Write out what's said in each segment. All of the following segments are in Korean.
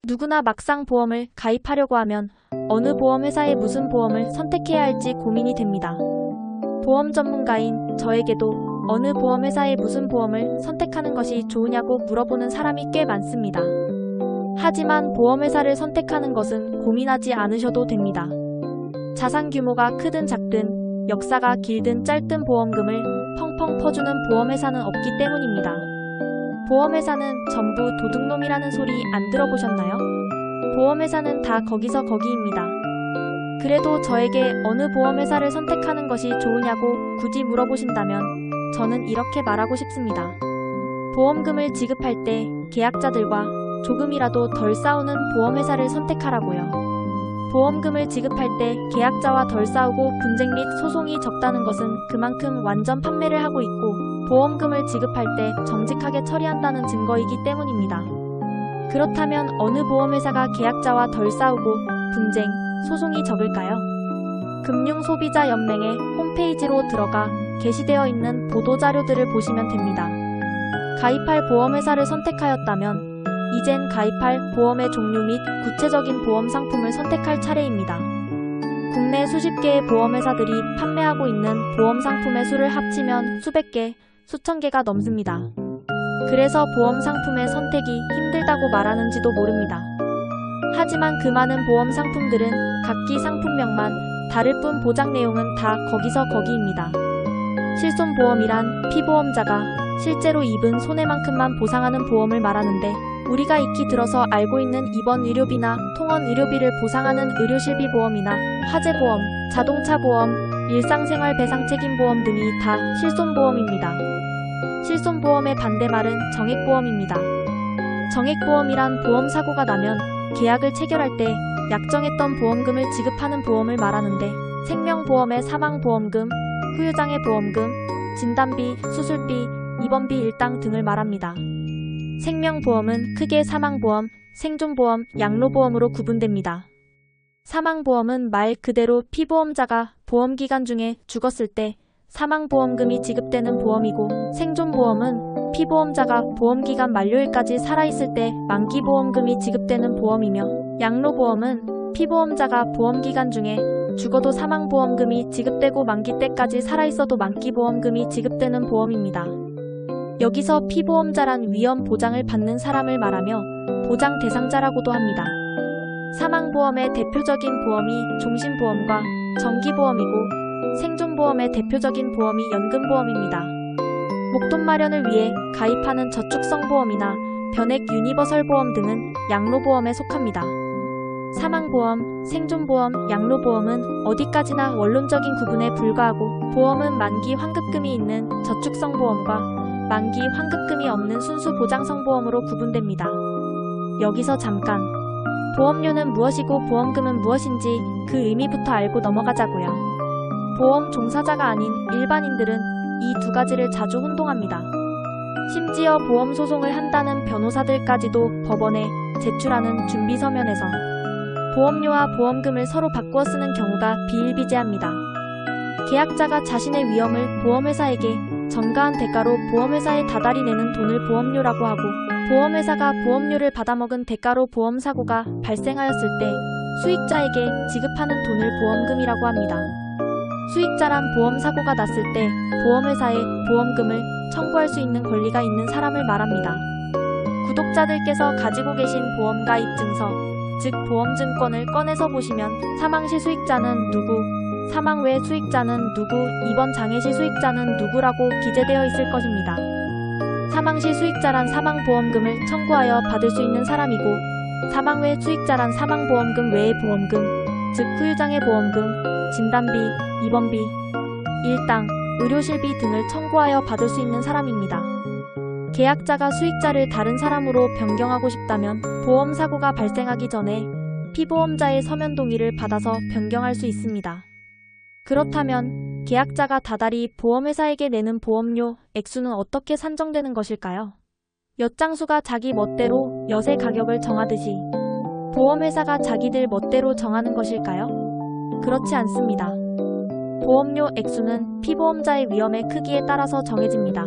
누구나 막상 보험을 가입하려고 하면 어느 보험회사의 무슨 보험을 선택해야 할지 고민이 됩니다. 보험 전문가인 저에게도 어느 보험회사의 무슨 보험을 선택하는 것이 좋으냐고 물어보는 사람이 꽤 많습니다. 하지만 보험회사를 선택하는 것은 고민하지 않으셔도 됩니다. 자산 규모가 크든 작든 역사가 길든 짧든 보험금을 펑펑 퍼주는 보험회사는 없기 때문입니다. 보험회사는 전부 도둑놈이라는 소리 안 들어보셨나요? 보험회사는 다 거기서 거기입니다. 그래도 저에게 어느 보험회사를 선택하는 것이 좋으냐고 굳이 물어보신다면 저는 이렇게 말하고 싶습니다. 보험금을 지급할 때 계약자들과 조금이라도 덜 싸우는 보험회사를 선택하라고요. 보험금을 지급할 때 계약자와 덜 싸우고 분쟁 및 소송이 적다는 것은 그만큼 완전 판매를 하고 있고 보험금을 지급할 때 정직하게 처리한다는 증거이기 때문입니다. 그렇다면 어느 보험회사가 계약자와 덜 싸우고 분쟁, 소송이 적을까요? 금융소비자연맹의 홈페이지로 들어가 게시되어 있는 보도자료들을 보시면 됩니다. 가입할 보험회사를 선택하였다면 이젠 가입할 보험의 종류 및 구체적인 보험 상품을 선택할 차례입니다. 국내 수십 개의 보험회사들이 판매하고 있는 보험 상품의 수를 합치면 수백 개, 수천 개가 넘습니다. 그래서 보험 상품의 선택이 힘들다고 말하는지도 모릅니다. 하지만 그 많은 보험 상품들은 각기 상품명만 다를 뿐 보장 내용은 다 거기서 거기입니다. 실손보험이란 피보험자가 실제로 입은 손해만큼만 보상하는 보험을 말하는데 우리가 익히 들어서 알고 있는 입원 의료비나 통원 의료비를 보상하는 의료실비보험이나 화재보험, 자동차보험, 일상생활 배상책임보험 등이 다 실손보험입니다. 실손보험의 반대말은 정액보험입니다. 정액보험이란 보험사고가 나면 계약을 체결할 때 약정했던 보험금을 지급하는 보험을 말하는데 생명보험의 사망보험금, 후유장애 보험금, 진단비, 수술비, 입원비 일당 등을 말합니다. 생명보험은 크게 사망보험, 생존보험, 양로보험으로 구분됩니다. 사망보험은 말 그대로 피보험자가 보험기간 중에 죽었을 때 사망보험금이 지급되는 보험이고 생존보험은 피보험자가 보험기간 만료일까지 살아있을 때 만기보험금이 지급되는 보험이며 양로보험은 피보험자가 보험기간 중에 죽어도 사망보험금이 지급되고 만기 때까지 살아있어도 만기보험금이 지급되는 보험입니다. 여기서 피보험자란 위험 보장을 받는 사람을 말하며 보장 대상자라고도 합니다. 사망보험의 대표적인 보험이 종신보험과 정기보험이고 생존보험의 대표적인 보험이 연금보험입니다. 목돈 마련을 위해 가입하는 저축성보험이나 변액 유니버설보험 등은 양로보험에 속합니다. 사망보험, 생존보험, 양로보험은 어디까지나 원론적인 구분에 불과하고 보험은 만기 환급금이 있는 저축성보험과 만기 환급금이 없는 순수 보장성보험으로 구분됩니다. 여기서 잠깐 보험료는 무엇이고 보험금은 무엇인지 그 의미부터 알고 넘어가자고요. 보험 종사자가 아닌 일반인들은 이 두 가지를 자주 혼동합니다. 심지어 보험 소송을 한다는 변호사들까지도 법원에 제출하는 준비 서면에서 보험료와 보험금을 서로 바꾸어 쓰는 경우가 비일비재합니다. 계약자가 자신의 위험을 보험회사에게 정가한 대가로 보험회사에 다달이 내는 돈을 보험료라고 하고 보험회사가 보험료를 받아먹은 대가로 보험사고가 발생하였을 때 수익자에게 지급하는 돈을 보험금이라고 합니다. 수익자란 보험사고가 났을 때 보험회사에 보험금을 청구할 수 있는 권리가 있는 사람을 말합니다. 구독자들께서 가지고 계신 보험가입증서, 즉 보험증권을 꺼내서 보시면 사망시 수익자는 누구, 사망 외 수익자는 누구, 입원 장애 시 수익자는 누구라고 기재되어 있을 것입니다. 사망 시 수익자란 사망보험금을 청구하여 받을 수 있는 사람이고 사망 외 수익자란 사망보험금 외의 보험금, 즉 후유장애 보험금, 진단비, 입원비, 일당, 의료실비 등을 청구하여 받을 수 있는 사람입니다. 계약자가 수익자를 다른 사람으로 변경하고 싶다면 보험사고가 발생하기 전에 피보험자의 서면 동의를 받아서 변경할 수 있습니다. 그렇다면 계약자가 다달이 보험회사에게 내는 보험료 액수는 어떻게 산정되는 것일까요? 엿장수가 자기 멋대로 엿의 가격을 정하듯이 보험회사가 자기들 멋대로 정하는 것일까요? 그렇지 않습니다. 보험료 액수는 피보험자의 위험의 크기에 따라서 정해집니다.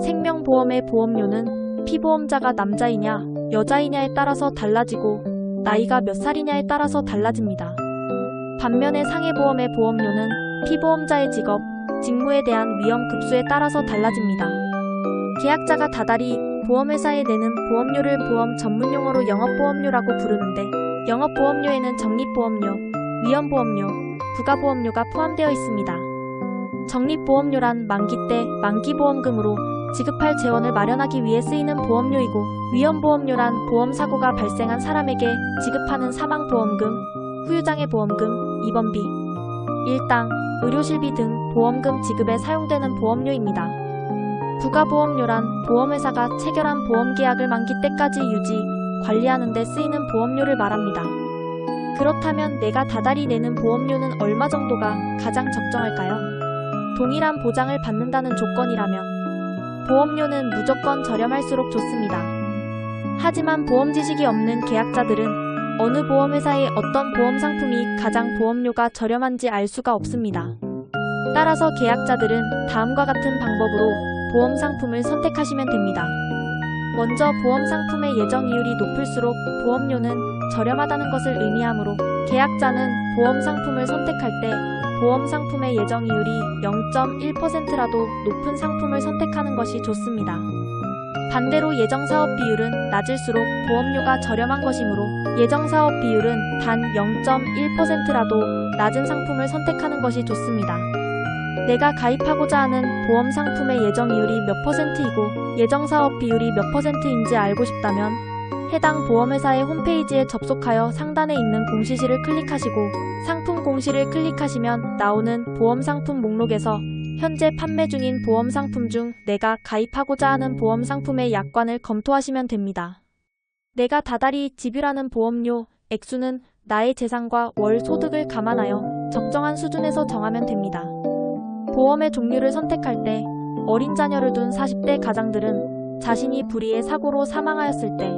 생명보험의 보험료는 피보험자가 남자이냐, 여자이냐에 따라서 달라지고 나이가 몇 살이냐에 따라서 달라집니다. 반면에 상해보험의 보험료는 피보험자의 직업, 직무에 대한 위험 급수에 따라서 달라집니다. 계약자가 다달이 보험회사에 내는 보험료를 보험 전문용어로 영업보험료라고 부르는데, 영업보험료에는 적립보험료, 위험보험료, 부가보험료가 포함되어 있습니다. 적립보험료란 만기 때 만기보험금으로 지급할 재원을 마련하기 위해 쓰이는 보험료이고, 위험보험료란 보험사고가 발생한 사람에게 지급하는 사망보험금, 후유장애보험금, 입원비, 일당, 의료실비 등 보험금 지급에 사용되는 보험료입니다. 부가보험료란 보험회사가 체결한 보험계약을 만기 때까지 유지, 관리하는 데 쓰이는 보험료를 말합니다. 그렇다면 내가 다달이 내는 보험료는 얼마 정도가 가장 적정할까요? 동일한 보장을 받는다는 조건이라면 보험료는 무조건 저렴할수록 좋습니다. 하지만 보험 지식이 없는 계약자들은 어느 보험회사의 어떤 보험상품이 가장 보험료가 저렴한지 알 수가 없습니다. 따라서 계약자들은 다음과 같은 방법으로 보험상품을 선택하시면 됩니다. 먼저 보험상품의 예정이율이 높을수록 보험료는 저렴하다는 것을 의미하므로 계약자는 보험상품을 선택할 때 보험상품의 예정이율이 0.1%라도 높은 상품을 선택하는 것이 좋습니다. 반대로 예정사업 비율은 낮을수록 보험료가 저렴한 것이므로 예정사업 비율은 단 0.1%라도 낮은 상품을 선택하는 것이 좋습니다. 내가 가입하고자 하는 보험상품의 예정이율이 몇 %이고 예정사업 비율이 몇 %인지 알고 싶다면 해당 보험회사의 홈페이지에 접속하여 상단에 있는 공시시를 클릭하시고 상품 공시를 클릭하시면 나오는 보험상품 목록에서 현재 판매 중인 보험상품 중 내가 가입하고자 하는 보험상품의 약관을 검토하시면 됩니다. 내가 다달이 지불하는 보험료 액수는 나의 재산과 월 소득을 감안하여 적정한 수준에서 정하면 됩니다. 보험의 종류를 선택할 때 어린 자녀를 둔 40대 가장들은 자신이 불의의 사고로 사망하였을 때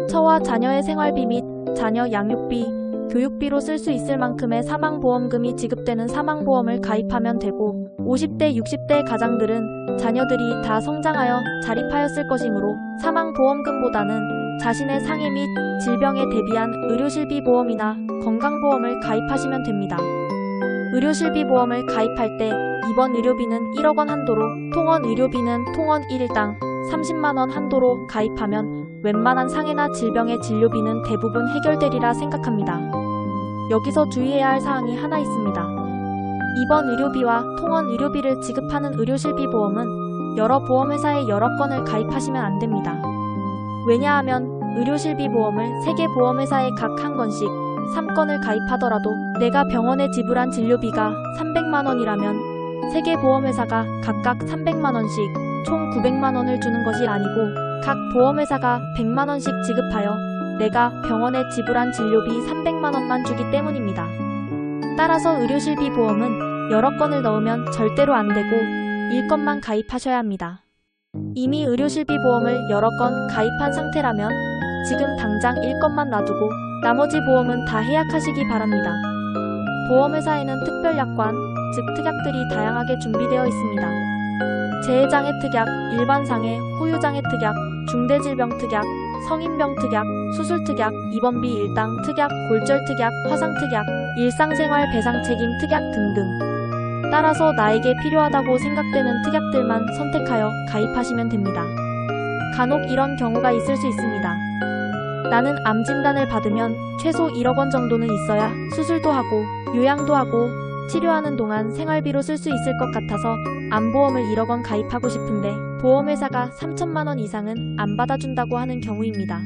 처와 자녀의 생활비 및 자녀 양육비, 교육비로 쓸 수 있을 만큼의 사망보험금이 지급되는 사망보험을 가입하면 되고 50대, 60대 가장들은 자녀들이 다 성장하여 자립하였을 것이므로 사망보험금보다는 자신의 상해 및 질병에 대비한 의료실비보험이나 건강보험을 가입하시면 됩니다. 의료실비보험을 가입할 때 입원 의료비는 1억 원 한도로 통원 의료비는 통원 1일당 30만 원 한도로 가입하면 웬만한 상해나 질병의 진료비는 대부분 해결되리라 생각합니다. 여기서 주의해야 할 사항이 하나 있습니다. 입원 의료비와 통원 의료비를 지급하는 의료실비보험은 여러 보험회사에 여러 건을 가입하시면 안 됩니다. 왜냐하면 의료실비보험을 3개 보험회사에 각 한 건씩 3건을 가입하더라도 내가 병원에 지불한 진료비가 300만 원이라면 3개 보험회사가 각각 300만 원씩 총 900만 원을 주는 것이 아니고 각 보험회사가 100만 원씩 지급하여 내가 병원에 지불한 진료비 300만 원만 주기 때문입니다. 따라서 의료실비 보험은 여러 건을 넣으면 절대로 안 되고 1건만 가입하셔야 합니다. 이미 의료실비 보험을 여러 건 가입한 상태라면 지금 당장 1건만 놔두고 나머지 보험은 다 해약하시기 바랍니다. 보험회사에는 특별약관, 즉 특약들이 다양하게 준비되어 있습니다. 재해장애 특약, 일반상해, 후유장애 특약, 중대질병 특약, 성인병 특약, 수술 특약, 입원비 일당 특약, 골절 특약, 화상 특약, 일상생활 배상 책임 특약 등등. 따라서 나에게 필요하다고 생각되는 특약들만 선택하여 가입하시면 됩니다. 간혹 이런 경우가 있을 수 있습니다. 나는 암 진단을 받으면 최소 1억 원 정도는 있어야 수술도 하고 요양도 하고 치료하는 동안 생활비로 쓸 수 있을 것 같아서 암보험을 1억 원 가입하고 싶은데 보험회사가 3천만 원 이상은 안 받아준다고 하는 경우입니다.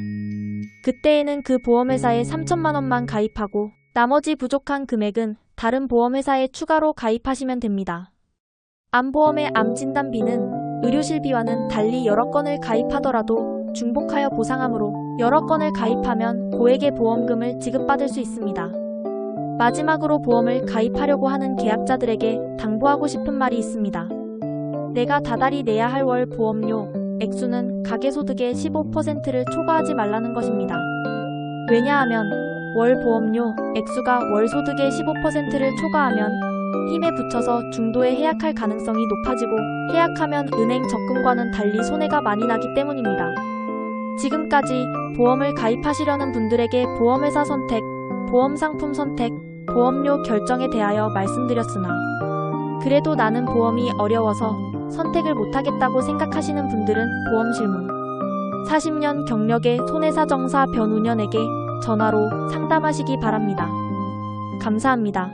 그때에는 그 보험회사에 3천만 원만 가입하고 나머지 부족한 금액은 다른 보험회사에 추가로 가입하시면 됩니다. 암보험의 암진단비는 의료실비와는 달리 여러 건을 가입하더라도 중복하여 보상하므로 여러 건을 가입하면 고액의 보험금을 지급받을 수 있습니다. 마지막으로 보험을 가입하려고 하는 계약자들에게 당부하고 싶은 말이 있습니다. 내가 다달이 내야 할 월 보험료 액수는 가계소득의 15%를 초과하지 말라는 것입니다. 왜냐하면 월 보험료 액수가 월 소득의 15%를 초과하면 힘에 부쳐서 중도에 해약할 가능성이 높아지고 해약하면 은행 적금과는 달리 손해가 많이 나기 때문입니다. 지금까지 보험을 가입하시려는 분들에게 보험회사 선택, 보험상품 선택, 보험료 결정에 대하여 말씀드렸으나 그래도 나는 보험이 어려워서 선택을 못하겠다고 생각하시는 분들은 보험실무 40년 경력의 손해사정사 변운현에게 전화로 상담하시기 바랍니다. 감사합니다.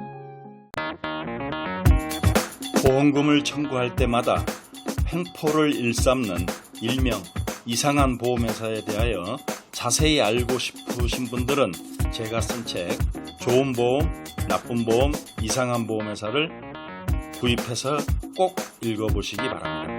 보험금을 청구할 때마다 횡포를 일삼는 일명 이상한 보험회사에 대하여 자세히 알고 싶으신 분들은 제가 쓴 책 좋은 보험, 나쁜 보험, 이상한 보험회사를 구입해서 꼭 읽어보시기 바랍니다.